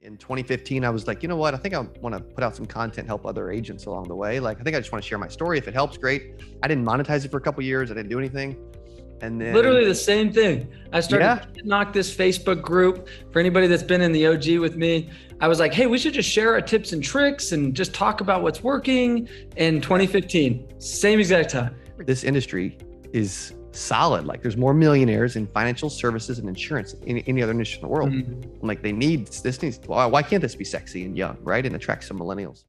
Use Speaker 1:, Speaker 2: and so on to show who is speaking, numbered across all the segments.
Speaker 1: in 2015, I was like, you know what? I think I want to put out some content, help other agents along the way. Like, I think I just want to share my story. If it helps, great. I didn't monetize it for a couple of years. I didn't do anything. And then
Speaker 2: literally the same thing. I started to knock this Facebook group. For anybody that's been in the OG with me, I was like, hey, we should just share our tips and tricks and just talk about what's working. In 2015, same exact time.
Speaker 1: This industry is solid. Like, there's more millionaires in financial services and insurance than any other industry in the world.
Speaker 2: Mm-hmm.
Speaker 1: Like, why can't this be sexy and young, right? And attract some millennials.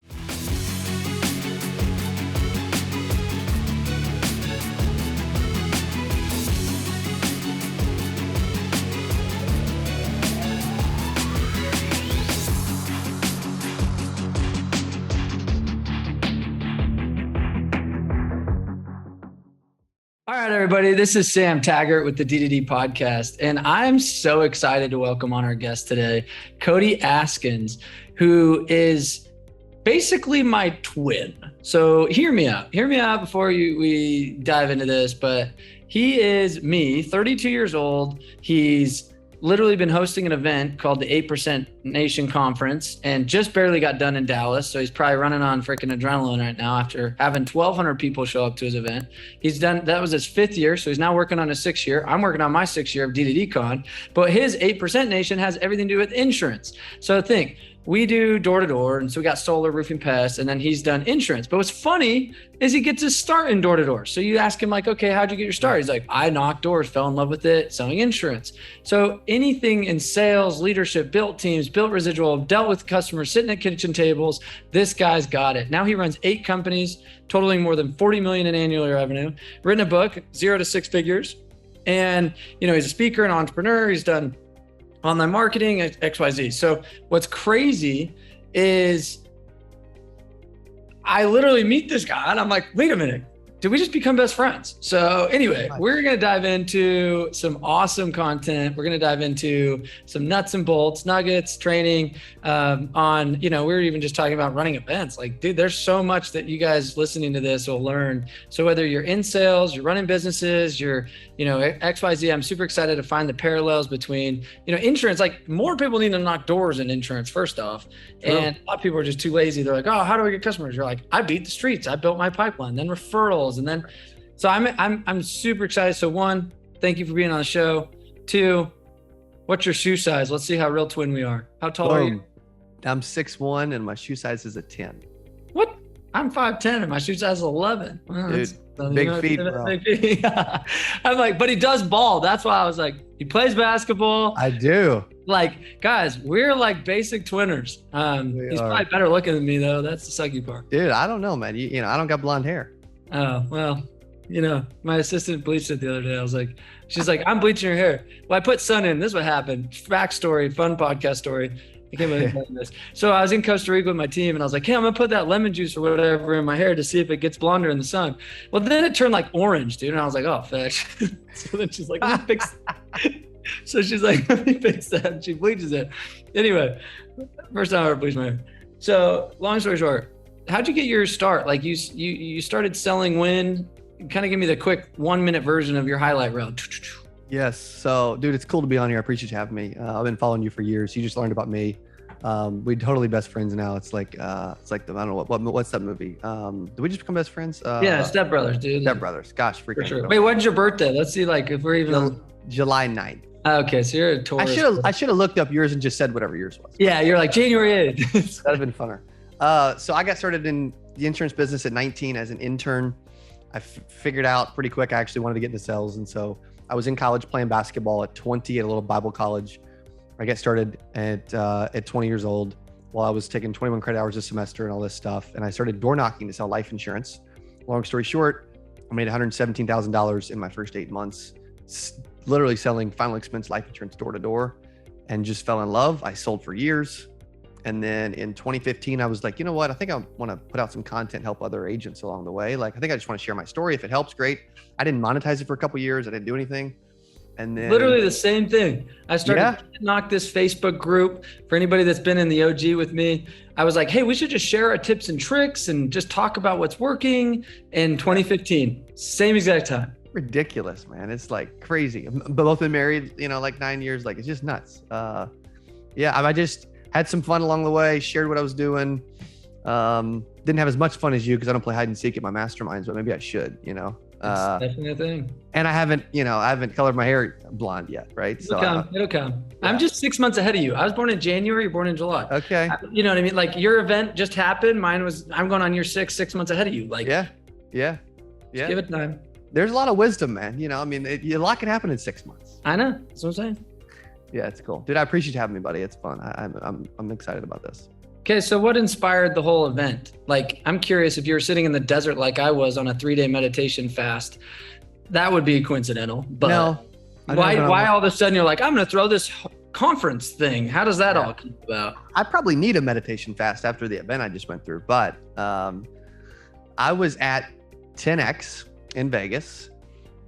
Speaker 2: All right, everybody, this is Sam Taggart with the D2D podcast, and I'm so excited to welcome on our guest today, Cody Askins, who is basically my twin. So hear me out before we dive into this, but he is me, 32 years old. He's literally been hosting an event called the 8% Nation Conference and just barely got done in Dallas. So he's probably running on freaking adrenaline right now after having 1,200 people show up to his event. That was his 5th year. So he's now working on his 6th year. I'm working on my 6th year of D2D Con, but his 8% Nation has everything to do with insurance. So think, we do door to door. And so we got solar, roofing, pests, and then he's done insurance. But what's funny is he gets his start in door to door. So you ask him like, okay, how'd you get your start? He's like, I knocked doors, fell in love with it, selling insurance. So anything in sales, leadership, built teams, built residual, dealt with customers, sitting at kitchen tables, this guy's got it. Now he runs 8 companies, totaling more than 40 million in annual revenue, written a book, 0 to 6 figures. And, he's a speaker and entrepreneur. He's done online marketing, XYZ. So what's crazy is I literally meet this guy and I'm like, wait a minute, did we just become best friends? So anyway, we're going to dive into some awesome content. We're going to dive into some nuts and bolts, nuggets, training on, we were even just talking about running events. Like, dude, there's so much that you guys listening to this will learn. So whether you're in sales, you're running businesses, you're, XYZ, I'm super excited to find the parallels between, insurance. Like, more people need to knock doors in insurance, first off. True. And a lot of people are just too lazy. They're like, oh, how do I get customers? You're like, I beat the streets. I built my pipeline, then referrals. And then, so I'm super excited. So 1, thank you for being on the show. 2, what's your shoe size? Let's see how real twin we are. How tall are you?
Speaker 1: I'm 6'1" and my shoe size is a 10.
Speaker 2: What? I'm 5'10" and my shoe size is 11. Wow,
Speaker 1: dude, big feet, bro.
Speaker 2: I'm like, but he does ball. That's why I was like, he plays basketball.
Speaker 1: I do.
Speaker 2: Like, guys, we're like basic twinners. He's probably better looking than me though. That's the sucky part.
Speaker 1: Dude, I don't know, man. I don't got blonde hair.
Speaker 2: Oh, well, my assistant bleached it the other day. I was like, she's like, I'm bleaching your hair. Well, I put sun in. This is what happened. Backstory, fun podcast story. I can't believe I'm this. So I was in Costa Rica with my team and I was like, hey, I'm going to put that lemon juice or whatever in my hair to see if it gets blonder in the sun. Well, then it turned like orange, dude. And I was like, oh, fetch. So then she's like, let me fix So she's like, let me fix that. And she bleaches it. Anyway, first time I ever bleached my hair. So long story short, how'd you get your start? Like you started selling when? Kind of give me the quick 1-minute version of your highlight reel.
Speaker 1: Yes. So, dude, it's cool to be on here. I appreciate you having me. I've been following you for years. You just learned about me. We're totally best friends now. It's like I don't know what's that movie? Did we just become best friends?
Speaker 2: Yeah, Step Brothers, dude.
Speaker 1: Step Brothers. Gosh, freaking.
Speaker 2: Sure. Wait, when's your birthday? Let's see, like, if we're even
Speaker 1: July 9th.
Speaker 2: Okay, so you're a Taurus.
Speaker 1: I should have looked up yours and just said whatever yours was.
Speaker 2: Yeah, you're like January 8th.
Speaker 1: That'd have been funner. So I got started in the insurance business at 19 as an intern. I figured out pretty quick I actually wanted to get into sales, and so I was in college playing basketball at 20 at a little Bible college. I got started at 20 years old while I was taking 21 credit hours a semester and all this stuff. And I started door knocking to sell life insurance. Long story short, I made $117,000 in my first 8 months, literally selling final expense life insurance door to door, and just fell in love. I sold for years. And then in 2015, I was like, you know what? I think I want to put out some content, help other agents along the way. Like, I think I just want to share my story. If it helps, great. I didn't monetize it for a couple of years. I didn't do anything. And then
Speaker 2: literally the same thing. I started to knock this Facebook group. For anybody that's been in the OG with me, I was like, hey, we should just share our tips and tricks and just talk about what's working. In 2015, same exact time.
Speaker 1: Ridiculous, man. It's like crazy. But both been married, like 9 years. Like, it's just nuts. had some fun along the way, shared what I was doing. Didn't have as much fun as you because I don't play hide and seek at my masterminds, but maybe I should, you know.
Speaker 2: It's definitely a thing.
Speaker 1: And I haven't colored my hair blonde yet, right?
Speaker 2: It'll come.
Speaker 1: Yeah.
Speaker 2: I'm just 6 months ahead of you. I was born in January, you're born in July.
Speaker 1: Okay.
Speaker 2: You know what I mean? Like your event just happened. I'm going on year 6 months ahead of you. Like,
Speaker 1: yeah.
Speaker 2: Give it time.
Speaker 1: There's a lot of wisdom, man. You know, I mean, a lot can happen in 6 months.
Speaker 2: I know. That's what I'm saying.
Speaker 1: Yeah, it's cool. Dude, I appreciate you having me, buddy. It's fun. I'm excited about this.
Speaker 2: Okay, so what inspired the whole event? Like, I'm curious if you were sitting in the desert like I was on a 3-day meditation fast, that would be coincidental. But
Speaker 1: no,
Speaker 2: why all of a sudden you're like, I'm going to throw this conference thing? How does that all come about?
Speaker 1: I probably need a meditation fast after the event I just went through, but I was at 10X in Vegas,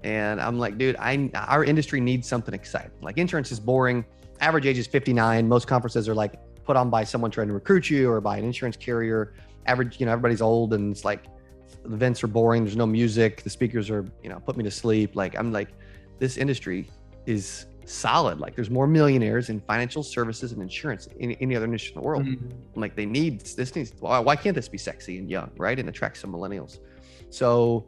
Speaker 1: and I'm like, dude, our industry needs something exciting. Like insurance is boring. Average age is 59. Most conferences are like put on by someone trying to recruit you or by an insurance carrier. Average, everybody's old and it's like the events are boring. There's no music. The speakers are, put me to sleep. Like, I'm like, this industry is solid. Like there's more millionaires in financial services and insurance in any other industry in the world.
Speaker 2: Mm-hmm.
Speaker 1: I'm like, why can't this be sexy and young, right? And attract some millennials. So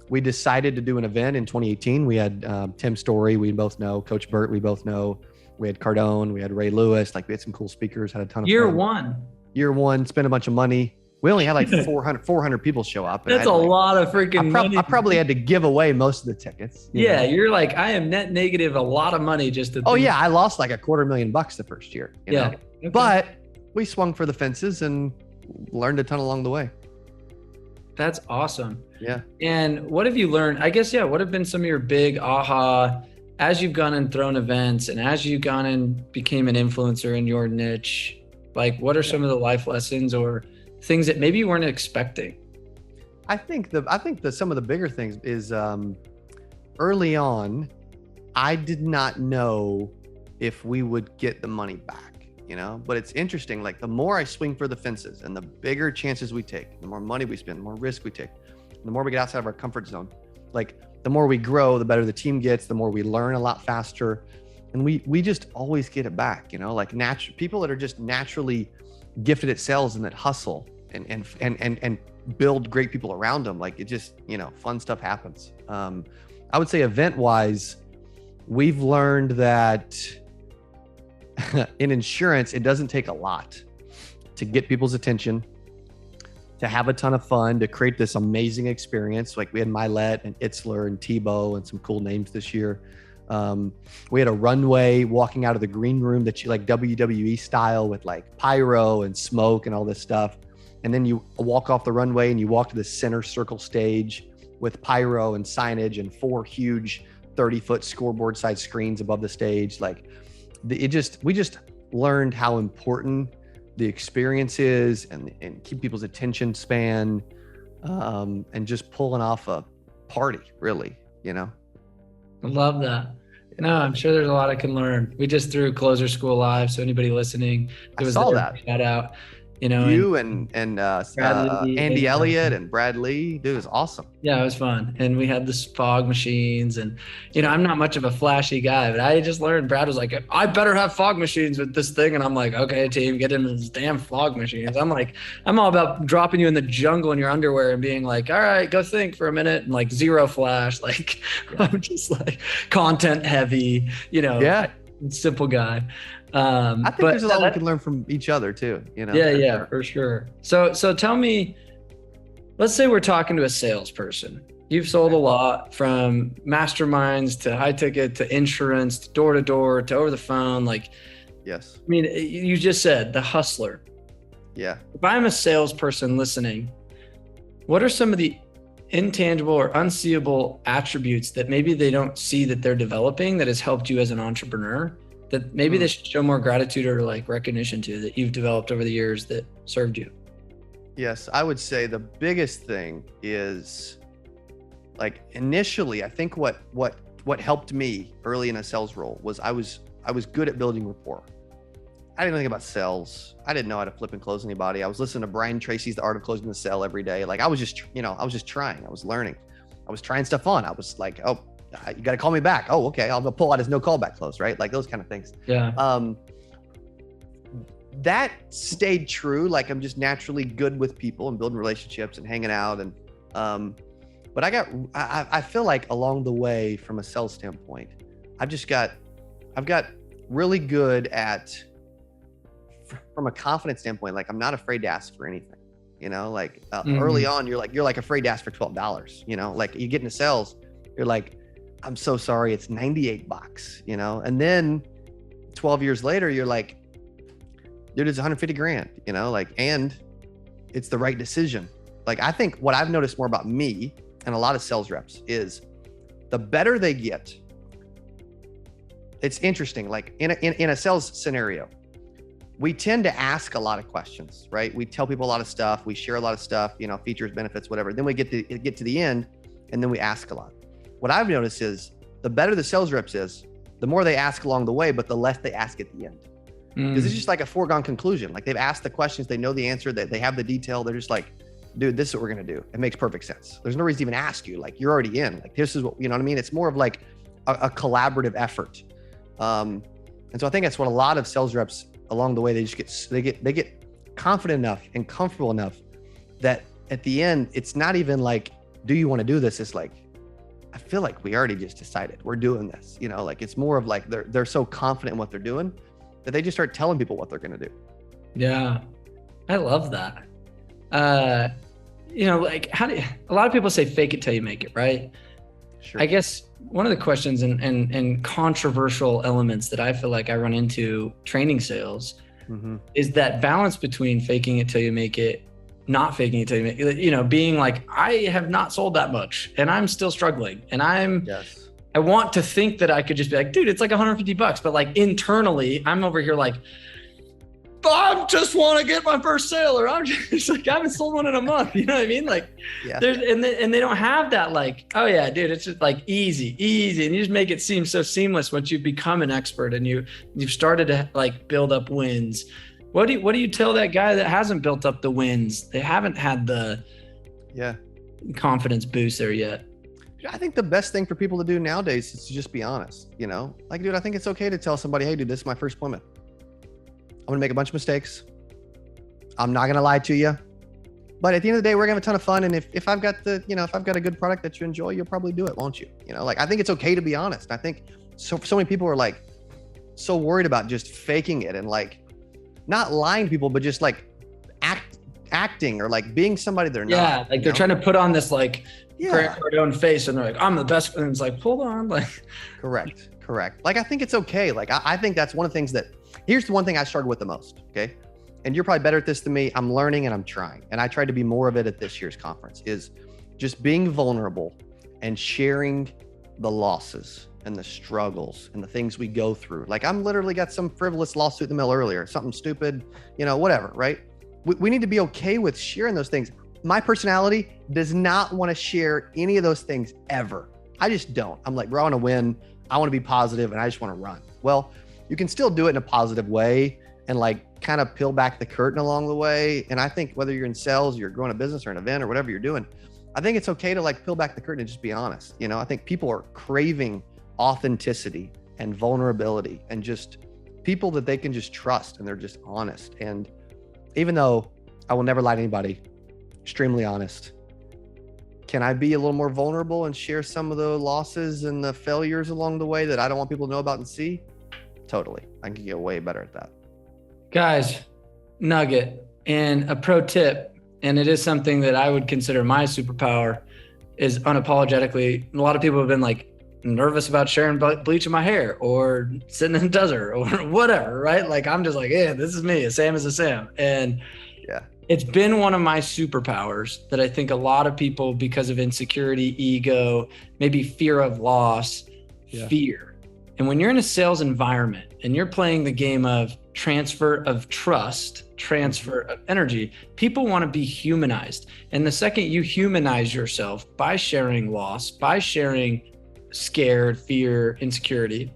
Speaker 1: we decided to do an event in 2018. We had Tim Story, we both know, Coach Burt, we both know. We had Cardone, we had Ray Lewis, like we had some cool speakers, had a ton of fun. Year one, spent a bunch of money. We only had like 400 people show up.
Speaker 2: That's a lot of freaking money.
Speaker 1: I probably had to give away most of the tickets.
Speaker 2: Yeah, you're like, I am net negative a lot of money just to.
Speaker 1: Oh yeah, I lost like $250,000 the first year. You know?
Speaker 2: Okay.
Speaker 1: But we swung for the fences and learned a ton along the way.
Speaker 2: That's awesome.
Speaker 1: Yeah.
Speaker 2: And what have you learned? I guess, what have been some of your big aha as you've gone and thrown events and as you've gone and became an influencer in your niche? Like, what are some of the life lessons or things that maybe you weren't expecting?
Speaker 1: I think some of the bigger things is early on, I did not know if we would get the money back, but it's interesting. Like the more I swing for the fences and the bigger chances we take, the more money we spend, the more risk we take, the more we get outside of our comfort zone. Like the more we grow, the better the team gets, the more we learn a lot faster. And we just always get it back, like people that are just naturally gifted at sales and that hustle and build great people around them. Like it just, fun stuff happens. I would say event wise, we've learned that in insurance, it doesn't take a lot to get people's attention, to have a ton of fun, to create this amazing experience. Like we had Milet and Itzler and Tebow and some cool names this year. We had a runway walking out of the green room that you like WWE style with like pyro and smoke and all this stuff. And then you walk off the runway and you walk to the center circle stage with pyro and signage and 4 huge 30-foot scoreboard side screens above the stage. Like we just learned how important the experience is and keep people's attention span, and just pulling off a party, really,
Speaker 2: I love that. No, I'm sure there's a lot I can learn. We just threw Closer School live, so anybody listening,
Speaker 1: I saw that.
Speaker 2: Shout out.
Speaker 1: You and Andy Elliott and Brad Lee, dude, it was awesome.
Speaker 2: Yeah, it was fun. And we had the fog machines and, I'm not much of a flashy guy, but I just learned. Brad was like, I better have fog machines with this thing. And I'm like, okay, team, get into these damn fog machines. I'm like, I'm all about dropping you in the jungle in your underwear and being like, all right, go think for a minute. And like zero flash, like I'm just like content heavy, simple guy.
Speaker 1: I think there's a lot we can learn from each other too,
Speaker 2: Yeah, for sure. So tell me, let's say we're talking to a salesperson. You've sold a lot, from masterminds to high ticket to insurance to door to door to over the phone. Like,
Speaker 1: yes.
Speaker 2: I mean, you just said the hustler.
Speaker 1: Yeah.
Speaker 2: If I'm a salesperson listening, what are some of the intangible or unseeable attributes that maybe they don't see that they're developing that has helped you as an entrepreneur, that maybe they should show more gratitude or like recognition to, that you've developed over the years that served you?
Speaker 1: Yes, I would say the biggest thing is, like, initially, I think what helped me early in a sales role was I was good at building rapport. I didn't know anything about sales. I didn't know how to flip and close anybody. I was listening to Brian Tracy's The Art of Closing the Sale every day. Like I was just trying. I was learning. I was trying stuff on. I was like, oh, you got to call me back. Oh, okay. I'll pull out his no callback close, right? Like those kind of things.
Speaker 2: Yeah.
Speaker 1: that stayed true. Like I'm just naturally good with people and building relationships and hanging out. And, but I feel like along the way from a sales standpoint, I've got really good at, from a confidence standpoint, like I'm not afraid to ask for anything, like early on, you're like afraid to ask for $12, like you get into sales, you're like, I'm so sorry, it's $98, and then 12 years later, you're like, dude, it's 150 grand, and it's the right decision. Like, I think what I've noticed more about me and a lot of sales reps is the better they get. It's interesting. Like in a sales scenario, we tend to ask a lot of questions, right? We tell people a lot of stuff. We share a lot of stuff, features, benefits, whatever. Then we get to the end, and then we ask a lot. What I've noticed is the better the sales reps is, the more they ask along the way, but the less they ask at the end. Because it's just like a foregone conclusion. Like they've asked the questions, they know the answer, that they have the detail. They're just like, dude, this is what we're going to do. It makes perfect sense. There's no reason to even ask you. Like you're already in. Like this is what, you know what I mean? It's more of like a collaborative effort. And so I think that's what a lot of sales reps along the way, they get confident enough and comfortable enough that at the end, it's not even like, do you want to do this? It's like, I feel like we already just decided we're doing this, like it's more of like, they're so confident in what they're doing that they just start telling people what they're going to do.
Speaker 2: Yeah. I love that. Like a lot of people say fake it till you make it, right?
Speaker 1: Sure.
Speaker 2: I guess one of the questions and controversial elements that I feel like I run into training sales is that balance between faking it till you make it, not faking it till you make it, being like, I have not sold that much and I'm still struggling. And I want to think that I could just be like, dude, it's like $150, but like internally I'm over here like, I just want to get my first sale, or I'm just like, I haven't sold one in a month. You know what I mean? Like and they don't have that like, oh yeah, dude, it's just like easy. And you just make it seem so seamless once you become an expert and you've started to like build up wins. What do you tell that guy that hasn't built up the wins? They haven't had the confidence boost there yet.
Speaker 1: I think the best thing for people to do nowadays is to just be honest, like, dude, I think it's okay to tell somebody, hey dude, this is my first appointment. I'm going to make a bunch of mistakes. I'm not going to lie to you, but at the end of the day, we're going to have a ton of fun. And if I've got if I've got a good product that you enjoy, you'll probably do it, won't you? Like, I think it's okay to be honest. I think so many people are like so worried about just faking it and like not lying to people, but just like acting or like being somebody they're not.
Speaker 2: Yeah. Like they're trying to put on this like Grant Cardone face and they're like, I'm the best. And it's like, hold on. Like,
Speaker 1: correct. Like, I think it's okay. Like, I think that's one of the things that, here's the one thing I struggle with the most. Okay. And you're probably better at this than me. I'm learning and I'm trying. And I tried to be more of it at this year's conference, is just being vulnerable and sharing the losses and the struggles and the things we go through. Like, I'm literally got some frivolous lawsuit in the mail earlier, something stupid, whatever, right? We need to be okay with sharing those things. My personality does not want to share any of those things ever. I just don't. I'm like, bro, I want to win. I want to be positive and I just want to run. Well, you can still do it in a positive way and like kind of peel back the curtain along the way. And I think whether you're in sales, you're growing a business or an event or whatever you're doing, I think it's okay to like peel back the curtain and just be honest. I think people are craving authenticity and vulnerability and just people that they can just trust and they're just honest. And even though I will never lie to anybody, extremely honest, can I be a little more vulnerable and share some of the losses and the failures along the way that I don't want people to know about and see? Totally. I can get way better at that.
Speaker 2: Guys, nugget and a pro tip, and it is something that I would consider my superpower, is unapologetically. A lot of people have been like nervous about sharing bleach in my hair or sitting in the desert or whatever, right? Like, I'm just like, yeah, this is me. A Sam is a Sam. And it's been one of my superpowers that I think a lot of people, because of insecurity, ego, maybe fear of loss, fear. And when you're in a sales environment and you're playing the game of transfer of trust, transfer of energy, people want to be humanized. And the second you humanize yourself by sharing loss, by sharing scared, fear, insecurity,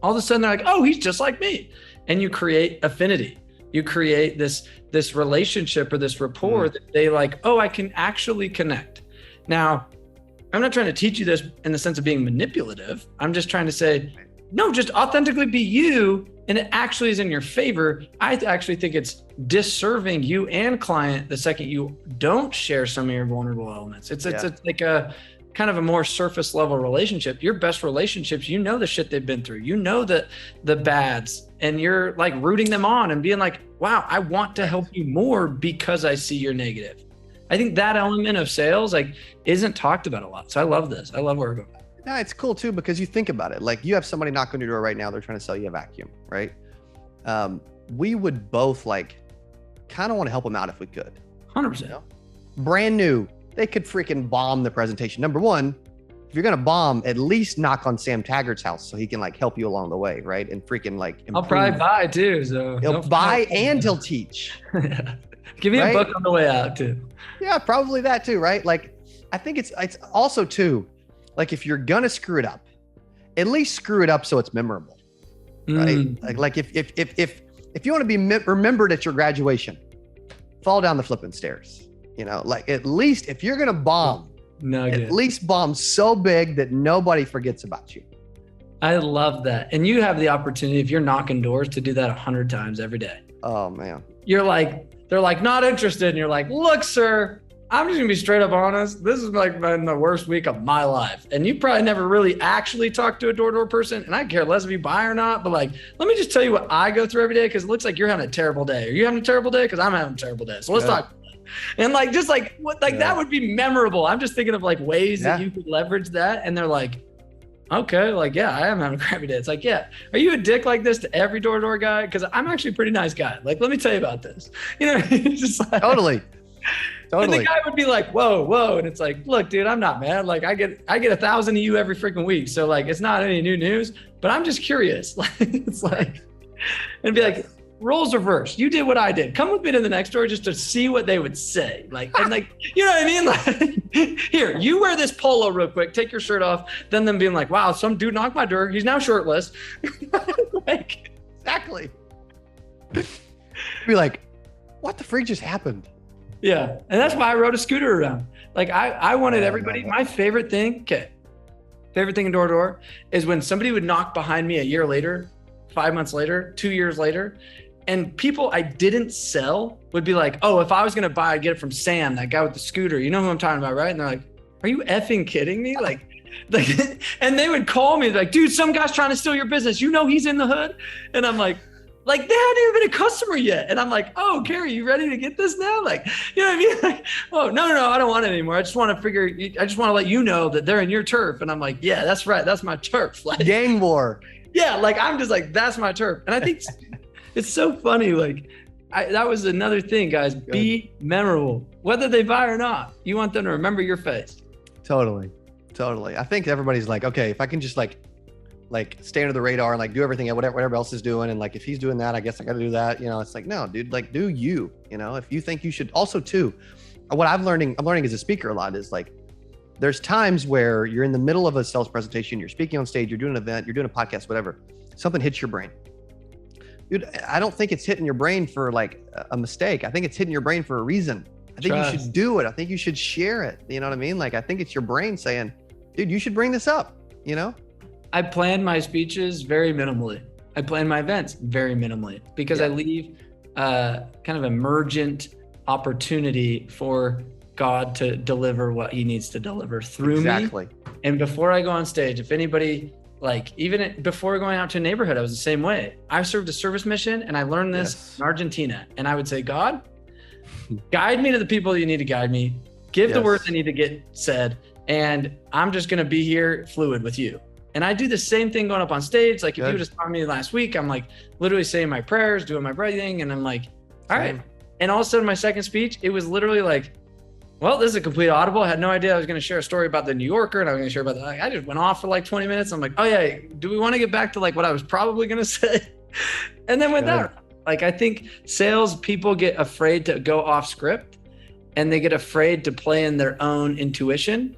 Speaker 2: all of a sudden they're like, oh, he's just like me. And you create affinity. You create this relationship or this rapport that they like, oh, I can actually connect. Now, I'm not trying to teach you this in the sense of being manipulative. I'm just trying to say, no, just authentically be you. And it actually is in your favor. I actually think it's disserving you and client the second you don't share some of your vulnerable elements. It's like a kind of a more surface level relationship. Your best relationships, you know the shit they've been through, you know the bads, and you're like rooting them on and being like, wow, I want to help you more because I see you're negative. I think that element of sales like isn't talked about a lot. So I love this. I love where we're going.
Speaker 1: Yeah, it's cool too, because you think about it. Like you have somebody knock on your door right now, they're trying to sell you a vacuum, right? We would both like kind of want to help them out if we could.
Speaker 2: 100%.
Speaker 1: You know? Brand new, they could freaking bomb the presentation. Number one, if you're going to bomb, at least knock on Sam Taggart's house so he can like help you along the way, right? And freaking like improve.
Speaker 2: I'll probably buy too. So
Speaker 1: he'll buy and he'll teach.
Speaker 2: Yeah. Give me a book on the way out too.
Speaker 1: Yeah, probably that too, right? Like I think it's also too, like if you're gonna screw it up, at least screw it up so it's memorable, right? Like if you want to be remembered at your graduation, fall down the flipping stairs. You know, like at least if you're gonna bomb, at least bomb so big that nobody forgets about you.
Speaker 2: I love that, and you have the opportunity if you're knocking doors to do that 100 times every day.
Speaker 1: Oh man,
Speaker 2: you're like they're like not interested, and you're like, look, sir. I'm just gonna be straight up honest. This has like been the worst week of my life. And you probably never really actually talked to a door-to-door person. And I care less if you buy or not, but like, let me just tell you what I go through every day. Cause it looks like you're having a terrible day. Are you having a terrible day? Cause I'm having a terrible day. So let's talk. And like, just like what, like that would be memorable. I'm just thinking of like ways that you could leverage that. And they're like, okay, like, yeah, I am having a crappy day. It's like, yeah, are you a dick like this to every door-to-door guy? Cause I'm actually a pretty nice guy. Like, let me tell you about this. You know, it's just like,
Speaker 1: Totally.
Speaker 2: And the guy would be like, whoa. And it's like, look, dude, I'm not mad. Like I get 1,000 of you every freaking week. So like, it's not any new news, but I'm just curious. Like, it's like, and be like, roles reversed. You did what I did. Come with me to the next door just to see what they would say. Like, and like, you know what I mean? Like, here, you wear this polo real quick, take your shirt off. Then them being like, wow, some dude knocked my door. He's now shirtless. Like,
Speaker 1: exactly. Be like, what the freak just happened?
Speaker 2: Yeah. And that's why I rode a scooter around. Like I wanted everybody, my favorite thing in door-to-door is when somebody would knock behind me a year later, 5 months later, 2 years later, and people I didn't sell would be like, oh, if I was going to buy, I'd get it from Sam, that guy with the scooter. You know who I'm talking about, right? And they're like, are you effing kidding me? Like, and they would call me like, dude, some guy's trying to steal your business. You know, he's in the hood. And I'm like they hadn't even been a customer yet. And I'm like, oh, Carrie, you ready to get this now? Like, you know what I mean? Like, oh, no, I don't want it anymore. I just want to let you know that they're in your turf. And I'm like, yeah, that's right. That's my turf. Like
Speaker 1: gang war.
Speaker 2: Yeah. Like, I'm just like, that's my turf. And I think it's so funny. Like that was another thing, guys. Good. Be memorable, whether they buy or not. You want them to remember your face.
Speaker 1: Totally. I think everybody's like, okay, if I can just like stay under the radar and like do everything whatever else is doing, and like if he's doing that, I guess I got to do that. You know, it's like, no, dude, like do you. You know, if you think you should. Also, too, what I'm learning as a speaker a lot is like, there's times where you're in the middle of a sales presentation, you're speaking on stage, you're doing an event, you're doing a podcast, whatever. Something hits your brain. Dude, I don't think it's hitting your brain for like a mistake. I think it's hitting your brain for a reason. I think you should do it. I think you should share it. You know what I mean? Like, I think it's your brain saying, dude, you should bring this up, you know?
Speaker 2: I plan my speeches very minimally. I plan my events very minimally because I leave kind of emergent opportunity for God to deliver what he needs to deliver through me. And before I go on stage, if anybody, like even before going out to a neighborhood, I was the same way. I served a service mission and I learned this in Argentina. And I would say, God, guide me to the people you need to guide me. Give the words that need to get said. And I'm just going to be here fluid with you. And I do the same thing going up on stage. Like if you just saw me last week, I'm like literally saying my prayers, doing my breathing. And I'm like, all right. And all of a sudden my second speech, it was literally like, well, this is a complete audible. I had no idea I was going to share a story about the New Yorker and I was going to share about that. I just went off for like 20 minutes. I'm like, oh yeah, do we want to get back to like what I was probably going to say? And then went down. Like, I think sales people get afraid to go off script and they get afraid to play in their own intuition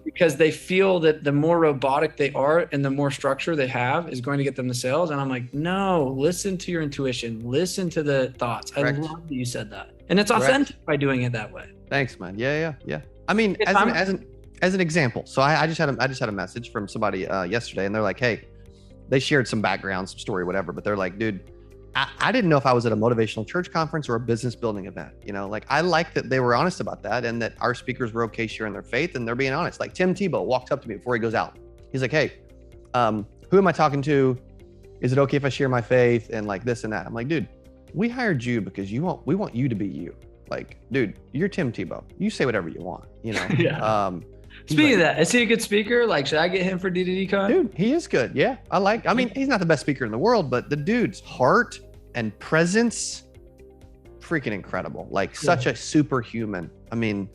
Speaker 2: because they feel that the more robotic they are and the more structure they have is going to get them the sales. And I'm like, no, listen to your intuition. Listen to the thoughts. Correct. I love that you said that. And it's authentic by doing it that way.
Speaker 1: Thanks, man. Yeah. I mean, as an example. So I just had a message from somebody yesterday and they're like, hey, they shared some background, some story, whatever, but they're like, dude, I didn't know if I was at a motivational church conference or a business building event. Like I like that they were honest about that and that our speakers were okay sharing their faith and they're being honest. Like Tim Tebow walked up to me before he goes out. He's like, hey, who am I talking to? Is it okay if I share my faith and like this and that? I'm like, dude, we hired you because we want you to be you. Like, dude, you're Tim Tebow. You say whatever you want,
Speaker 2: Yeah. Speaking of that, is he a good speaker? Like, should I get him for DDDCon?
Speaker 1: Dude, he is good. Yeah, I mean, he's not the best speaker in the world, but the dude's heart and presence, freaking incredible. Like such a superhuman. I mean,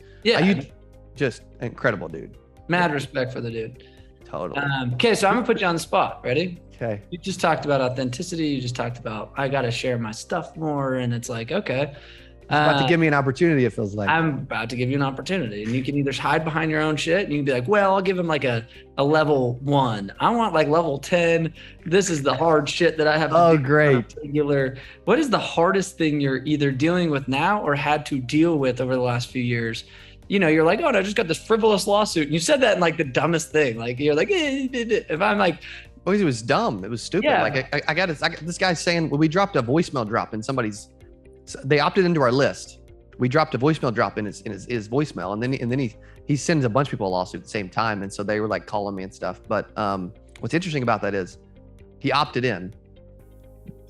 Speaker 1: just incredible dude.
Speaker 2: Mad respect for the dude.
Speaker 1: Totally.
Speaker 2: Okay, so I'm gonna put you on the spot. Ready?
Speaker 1: Okay.
Speaker 2: You just talked about authenticity. You just talked about I gotta share my stuff more, and it's like, okay.
Speaker 1: About to give me an opportunity, it feels like.
Speaker 2: I'm about to give you an opportunity. And you can either hide behind your own shit and you can be like, well, I'll give him like a level 1. I want like level 10. This is the hard shit that I have to do.
Speaker 1: Great.
Speaker 2: Regular. What is the hardest thing you're either dealing with now or had to deal with over the last few years? You're like, oh, no, I just got this frivolous lawsuit. And you said that in like the dumbest thing. Like, you're like, if I'm like,
Speaker 1: oh, it was dumb. It was stupid.
Speaker 2: Yeah.
Speaker 1: Like I got this guy saying, well, we dropped a voicemail drop in they opted into our list. We dropped a voicemail drop in his voicemail, and then he sends a bunch of people a lawsuit at the same time, and so they were like calling me and stuff. But what's interesting about that is he opted in,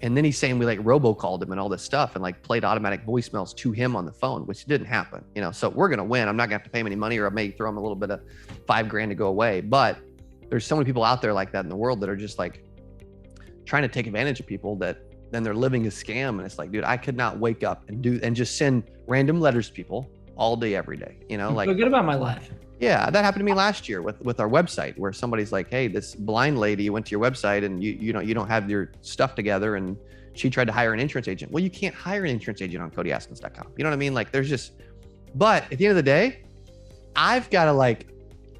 Speaker 1: and then he's saying we like robocalled him and all this stuff, and like played automatic voicemails to him on the phone, which didn't happen. So we're gonna win. I'm not gonna have to pay him any money, or I may throw him a little bit of $5,000 to go away. But there's so many people out there like that in the world that are just like trying to take advantage of people that. Then they're living a scam, and it's like, dude, I could not wake up and just send random letters to people all day, every day. Like
Speaker 2: feel good about my life.
Speaker 1: Yeah, that happened to me last year with our website, where somebody's like, hey, this blind lady went to your website and you don't have your stuff together, and she tried to hire an insurance agent. Well, you can't hire an insurance agent on CodyAskins.com. You know what I mean? Like but at the end of the day, I've got to like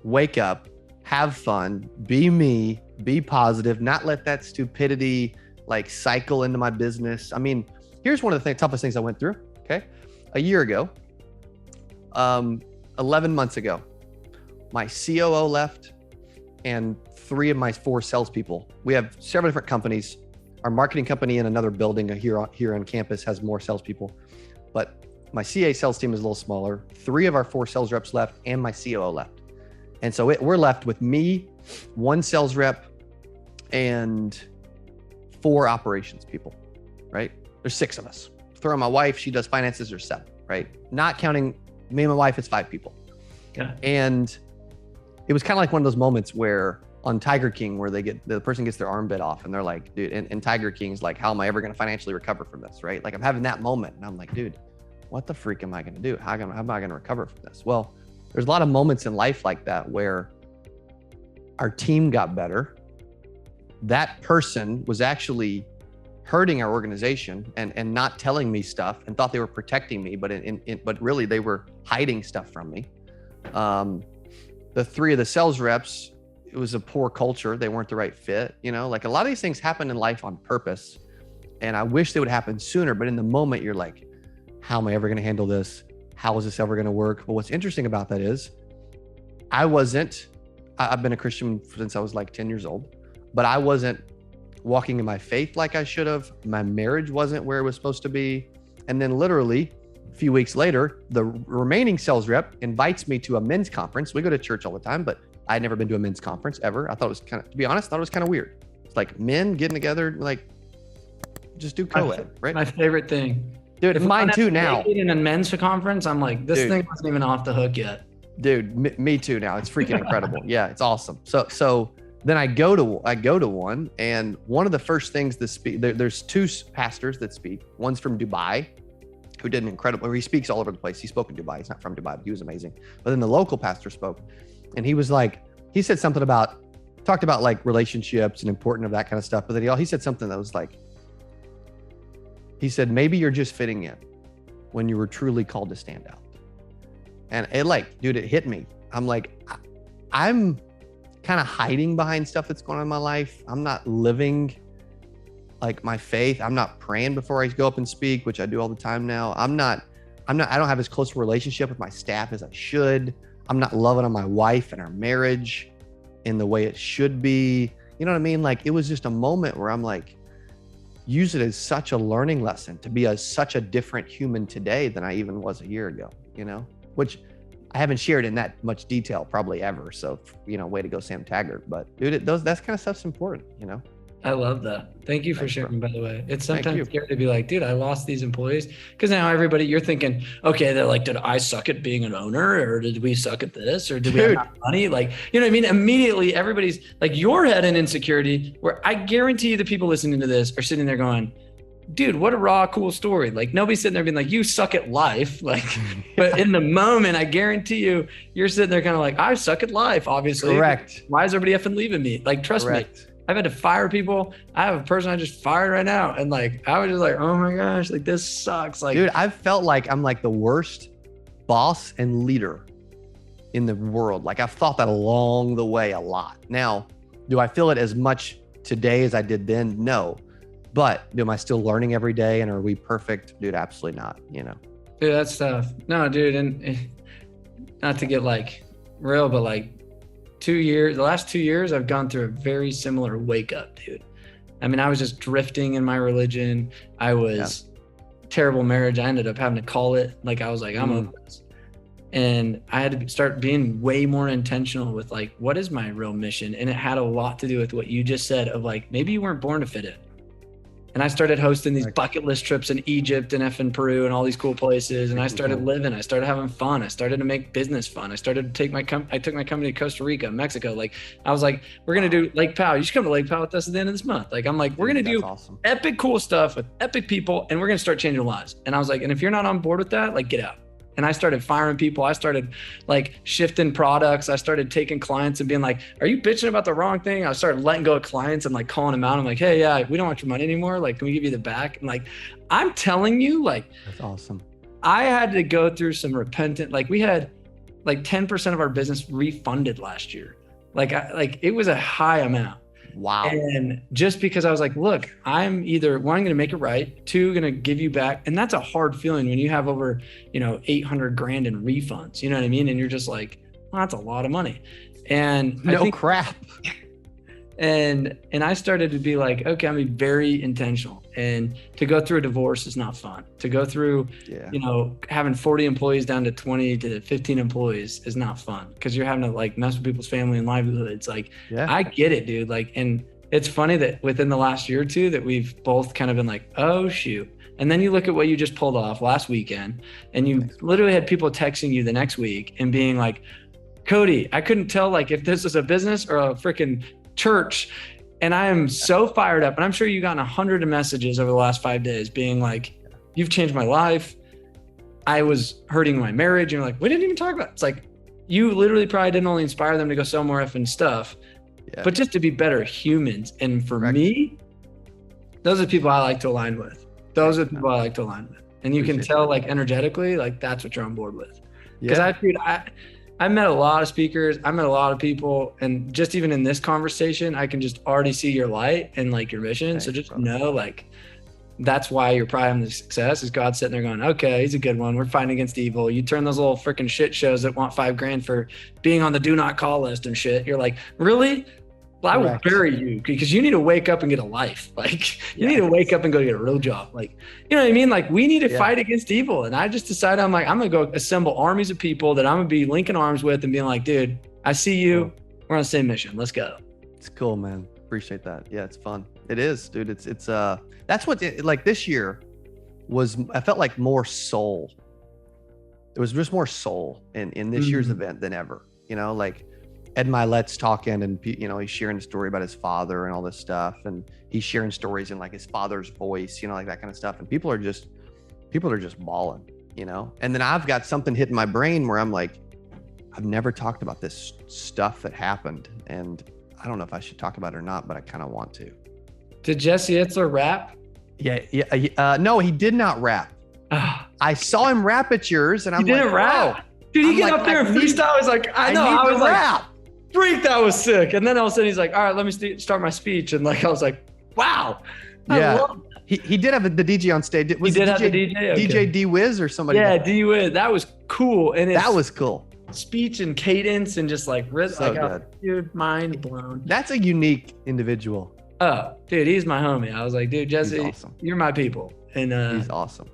Speaker 1: wake up, have fun, be me, be positive, not let that stupidity like cycle into my business. I mean, here's one of the toughest things I went through. Okay. A year ago, 11 months ago, my COO left and 3 of my 4 salespeople. We have several different companies. Our marketing company in another building here on campus has more salespeople, but my CA sales team is a little smaller. 3 of our 4 sales reps left and my COO left. And so we're left with me, 1 sales rep, and 4 operations people, right? There's 6 of us. Throw in my wife, she does finances, there's 7, right? Not counting me and my wife, it's 5 people.
Speaker 2: Yeah.
Speaker 1: And it was kind of like one of those moments where on Tiger King, where the person gets their arm bit off and they're like, dude, and Tiger King's like, how am I ever going to financially recover from this, right? Like I'm having that moment and I'm like, dude, what the freak am I going to do? How am I going to recover from this? Well, there's a lot of moments in life like that where our team got better. That person was actually hurting our organization and not telling me stuff and thought they were protecting me, but really they were hiding stuff from me. The 3 of the sales reps, it was a poor culture. They weren't the right fit. Like a lot of these things happen in life on purpose, and I wish they would happen sooner. But in the moment, you're like, how am I ever going to handle this? How is this ever going to work? But what's interesting about that is I've been a Christian since I was like 10 years old. But I wasn't walking in my faith like I should have. My marriage wasn't where it was supposed to be. And then literally a few weeks later, the remaining sales rep invites me to a men's conference. We go to church all the time, but I had never been to a men's conference ever. I thought it was to be honest, I thought it was kind of weird. It's like men getting together, like just do co-ed, right?
Speaker 2: My favorite thing.
Speaker 1: Dude, if mine too now.
Speaker 2: In a men's conference, I'm like, this thing wasn't even off the hook yet.
Speaker 1: Dude, me too now. It's freaking incredible. Yeah, it's awesome. So then I go to one, and one of the first things there's 2 pastors that speak. One's from Dubai, who did an incredible, he speaks all over the place. He spoke in Dubai. He's not from Dubai, but he was amazing. But then the local pastor spoke, and he was like, he said something talked about like relationships and important of that kind of stuff. But then he said something that was like, he said, maybe you're just fitting in when you were truly called to stand out. And it hit me. I'm like, I'm kind of hiding behind stuff that's going on in my life. I'm not living like my faith. I'm not praying before I go up and speak, which I do all the time now. I don't have as close a relationship with my staff as I should. I'm not loving on my wife and our marriage in the way it should be. You know what I mean? Like, it was just a moment where I'm like, use it as such a learning lesson to be such a different human today than I even was a year ago, which I haven't shared in that much detail probably ever. So, way to go, Sam Taggart. But dude, that's kind of stuff's important,
Speaker 2: I love that. Thank you for sharing, by the way. It's sometimes scary to be like, dude, I lost these employees. Because now everybody, you're thinking, okay, they're like, did I suck at being an owner? Or did we suck at this? Or did we have enough money? Like, you know what I mean? Immediately, everybody's like, your head in insecurity, where I guarantee you the people listening to this are sitting there going, dude, what a raw, cool story. Like, nobody's sitting there being like, you suck at life. Like, but in the moment, I guarantee you're sitting there kind of like, I suck at life, obviously.
Speaker 1: Correct.
Speaker 2: Why is everybody effing leaving me? Like, trust me. I've had to fire people. I have a person I just fired right now. And like, I was just like, oh my gosh, like this sucks. Like,
Speaker 1: dude, I've felt like I'm like the worst boss and leader in the world. Like, I've thought that along the way a lot. Now, do I feel it as much today as I did then? No. But am I still learning every day? And are we perfect? Dude, absolutely not,
Speaker 2: Dude, that's tough. No, dude. And not to get like real, but like the last 2 years, I've gone through a very similar wake up, dude. I mean, I was just drifting in my religion. I was terrible marriage. I ended up having to call it. Like, I was like, I'm over this. And I had to start being way more intentional with like, what is my real mission? And it had a lot to do with what you just said of like, maybe you weren't born to fit in. And I started hosting these bucket list trips in Egypt and effing Peru and all these cool places. And I started living, I started having fun. I started to make business fun. I started to I took my company to Costa Rica, Mexico. Like, I was like, we're going to do Lake Powell. You should come to Lake Powell with us at the end of this month. Like, I'm like, we're going to do epic cool stuff with epic people, and we're going to start changing lives. And I was like, and if you're not on board with that, like, get out. And I started firing people. I started like shifting products. I started taking clients and being like, are you bitching about the wrong thing? I started letting go of clients and like calling them out. I'm like, hey, yeah, we don't want your money anymore. Like, can we give you the back? And like, I'm telling you, like,
Speaker 1: that's awesome.
Speaker 2: I had to go through some repentant, like we had like 10% of our business refunded last year. Like, it was a high amount.
Speaker 1: Wow.
Speaker 2: And just because I was like, look, I'm either one, I'm going to make it right. Two, going to give you back. And that's a hard feeling when you have over, $800,000 in refunds, you know what I mean? And you're just like, well, that's a lot of money. And
Speaker 1: crap.
Speaker 2: And I started to be like, okay, I'm gonna be very intentional. And to go through a divorce is not fun. To go through, having 40 employees down to 20 to 15 employees is not fun, because you're having to like mess with people's family and livelihoods. Like, I get it, dude. Like, and it's funny that within the last year or two that we've both kind of been like, oh shoot. And then you look at what you just pulled off last weekend, and you literally had people texting you the next week and being like, Cody, I couldn't tell like if this is a business or a freaking church. And I am so fired up. And I'm sure you've gotten 100 messages over the last 5 days being like, you've changed my life. I was hurting my marriage. And you're like, we didn't even talk about it. It's like, you literally probably didn't only inspire them to go sell more effing stuff, but just to be better humans. And for me, those are the people I like to align with. Those are the people I like to align with. And you can tell like energetically, like that's what you're on board with. Because I met a lot of speakers. I met a lot of people, and just even in this conversation, I can just already see your light and like your mission. So just know, like, that's why you're probably having the success, is God sitting there going, okay, he's a good one. We're fighting against evil. You turn those little freaking shit shows that want $5,000 for being on the do not call list and shit. You're like, really? Well, I will bury you, because you need to wake up and get a life. Like, you need to wake up and go get a real job. Like, you know what I mean? Like, we need to fight against evil. And I just decided, I'm like, I'm going to go assemble armies of people that I'm going to be linking arms with and being like, dude, I see you. We're on the same mission. Let's go.
Speaker 1: It's cool, man. Appreciate that. Yeah, it's fun. It is, dude. It's that's what like this year was, I felt like more soul. There was just more soul in this year's event than ever, like Ed Milet's talking, and he's sharing a story about his father and all this stuff, and he's sharing stories in like his father's voice, like that kind of stuff. And people are just bawling, and then I've got something hitting my brain where I'm like, I've never talked about this stuff that happened, and I don't know if I should talk about it or not, but I kind of want to.
Speaker 2: Did Jesse Itzler rap?
Speaker 1: Yeah. No, he did not rap. I saw him rap at yours, and I'm like,
Speaker 2: didn't rap. Dude, he get up there and freestyle. I was like, I know. I was like, rap. Freak, that was sick. And then all of a sudden he's like, all right, let me start my speech. And like, I was like, wow.
Speaker 1: He did have the DJ on stage.
Speaker 2: He did have the DJ?
Speaker 1: DJ D-Wiz or somebody?
Speaker 2: Yeah, D-Wiz. That was cool. And
Speaker 1: that was cool.
Speaker 2: speech and cadence and just like
Speaker 1: So
Speaker 2: like
Speaker 1: good.
Speaker 2: dude, mind blown.
Speaker 1: That's a unique individual.
Speaker 2: Oh, dude, he's my homie. I was like, dude, Jesse,
Speaker 1: awesome.
Speaker 2: You're my people. And
Speaker 1: He's awesome.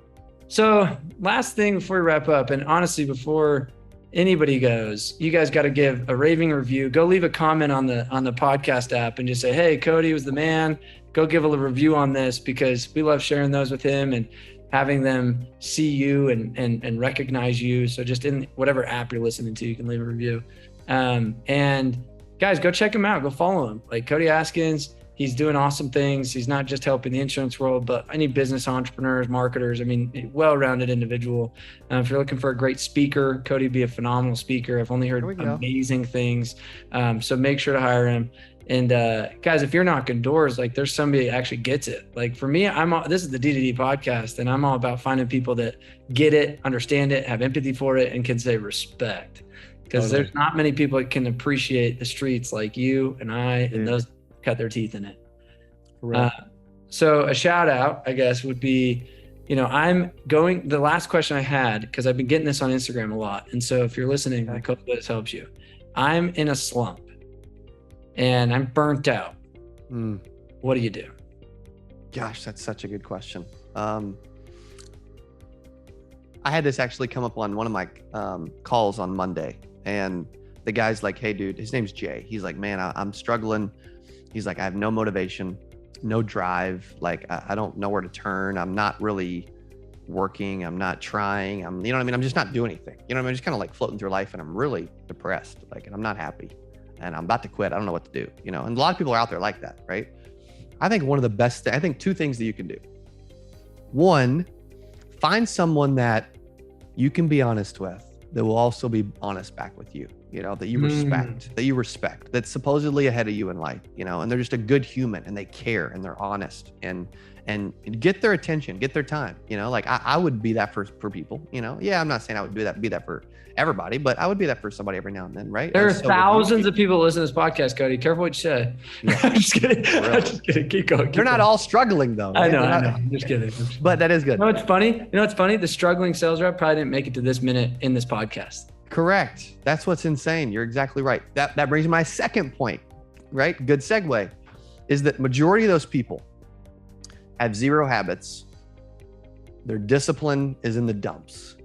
Speaker 2: So last thing before we wrap up, and honestly, before anybody goes, you guys got to give a raving review. Go leave a comment on the podcast app and just say, hey, Cody was the man. Go give a review on this, because we love sharing those with him and having them see you and recognize you. So just in whatever app you're listening to, you can leave a review. And guys, go check him out. Go follow him. Like Cody Askins, he's doing awesome things. He's not just helping the insurance world, but any business entrepreneurs, marketers. I mean, well-rounded individual. If you're looking for a great speaker, Cody would be a phenomenal speaker. I've only heard amazing things. So make sure to hire him. And guys, if you're knocking doors, like there's somebody that actually gets it. Like for me, this is the D2D podcast, and I'm all about finding people that get it, understand it, have empathy for it, and can say respect. Because there's not many people that can appreciate the streets like you and I and those cut their teeth in it. So a shout out, I guess, would be, the last question I had, because I've been getting this on Instagram a lot. And so if you're listening, I hope this helps you. I'm in a slump and I'm burnt out. What do you do?
Speaker 1: Gosh, that's such a good question. I had this actually come up on one of my calls on Monday, and the guy's like, hey dude, his name's Jay. He's like, man, I'm struggling. He's like, I have no motivation, no drive. Like, I don't know where to turn. I'm not really working. I'm not trying. I'm just not doing anything. I'm just kind of like floating through life, and I'm really depressed. Like, and I'm not happy, and I'm about to quit. I don't know what to do, and a lot of people are out there like that, right? I think one of the best, I think two things that you can do. One, find someone that you can be honest with, that will also be honest back with you, that you respect, that's supposedly ahead of you in life, and they're just a good human, and they care, and they're honest, and get their attention, get their time, like I would be that for people, I'm not saying I would be that for everybody, but I would be that for somebody every now and then, right?
Speaker 2: There are thousands of people listening to this podcast, Cody. Careful what you say. Yeah. I'm just kidding. I'm just kidding. Keep going.
Speaker 1: They're not all struggling though. Right?
Speaker 2: I know. I'm just kidding.
Speaker 1: But that is good.
Speaker 2: You know what's funny? The struggling sales rep probably didn't make it to this minute in this podcast.
Speaker 1: Correct. That's what's insane. You're exactly right. That brings me to my second point, right? Good segue, is that majority of those people have zero habits. Their discipline is in the dumps.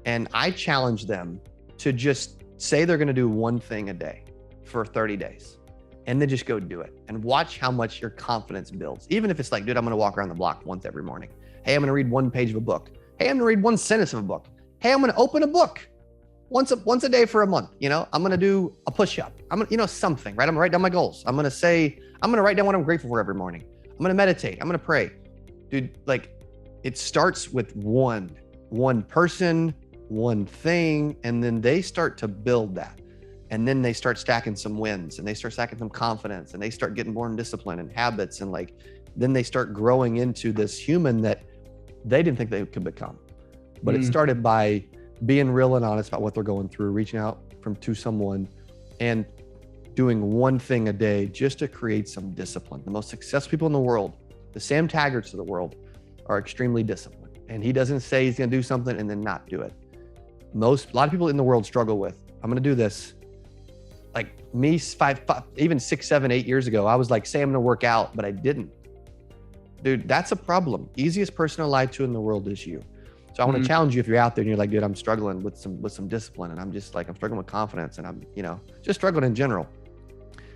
Speaker 1: And I challenge them to just say they're going to do one thing a day for 30 days and then just go do it and watch how much your confidence builds. Even if it's like, dude, I'm going to walk around the block once every morning. Hey, I'm going to read one page of a book. Hey, I'm going to read one sentence of a book. Hey, I'm going to open a book once a day for a month. I'm going to do a push-up. I'm going to, something, right? I'm going to write down my goals. I'm going to write down what I'm grateful for every morning. I'm going to meditate. I'm going to pray. Dude, like it starts with one person, one thing, and then they start to build that. And then they start stacking some wins, and they start stacking some confidence, and they start getting more in discipline and habits. And then they start growing into this human that they didn't think they could become. But it started by being real and honest about what they're going through, reaching out to someone and doing one thing a day just to create some discipline. The most successful people in the world, the Sam Taggarts of the world, are extremely disciplined. And he doesn't say he's going to do something and then not do it. A lot of people in the world struggle with, I'm going to do this. Like me, even 6, 7, 8 years ago, I was like, say I'm going to work out, but I didn't. Dude, that's a problem. Easiest person to lie to in the world is you. So I want to challenge you, if you're out there and you're like, dude, I'm struggling with some discipline, and I'm just like, I'm struggling with confidence, and I'm, just struggling in general.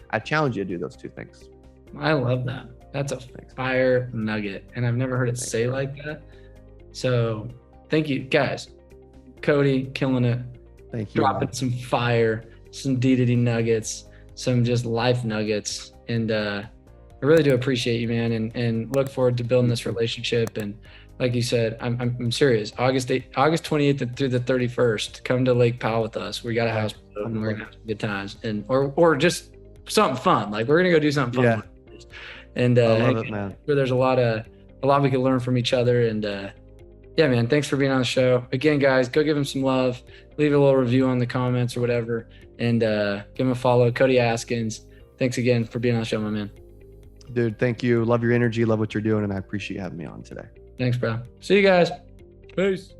Speaker 1: I challenge you to do those two things.
Speaker 2: I love that. That's a fire nugget, and I've never heard it say like that. So thank you, guys. Cody, killing it.
Speaker 1: Thank you.
Speaker 2: Dropping some fire, some D2D nuggets, some just life nuggets. And I really do appreciate you, man, and look forward to building this relationship. And like you said, I'm serious. August 28th through the 31st, come to Lake Powell with us. We got a house and we're gonna have some good times, and or just something fun. Like we're gonna go do something fun. Yeah. And
Speaker 1: I love it, man.
Speaker 2: There's a lot we can learn from each other. And yeah, man, thanks for being on the show. Again, guys, go give him some love. Leave a little review on the comments or whatever, and give him a follow. Cody Askins, thanks again for being on the show, my man.
Speaker 1: Dude, thank you. Love your energy. Love what you're doing, and I appreciate you having me on today.
Speaker 2: Thanks, bro. See you guys. Peace.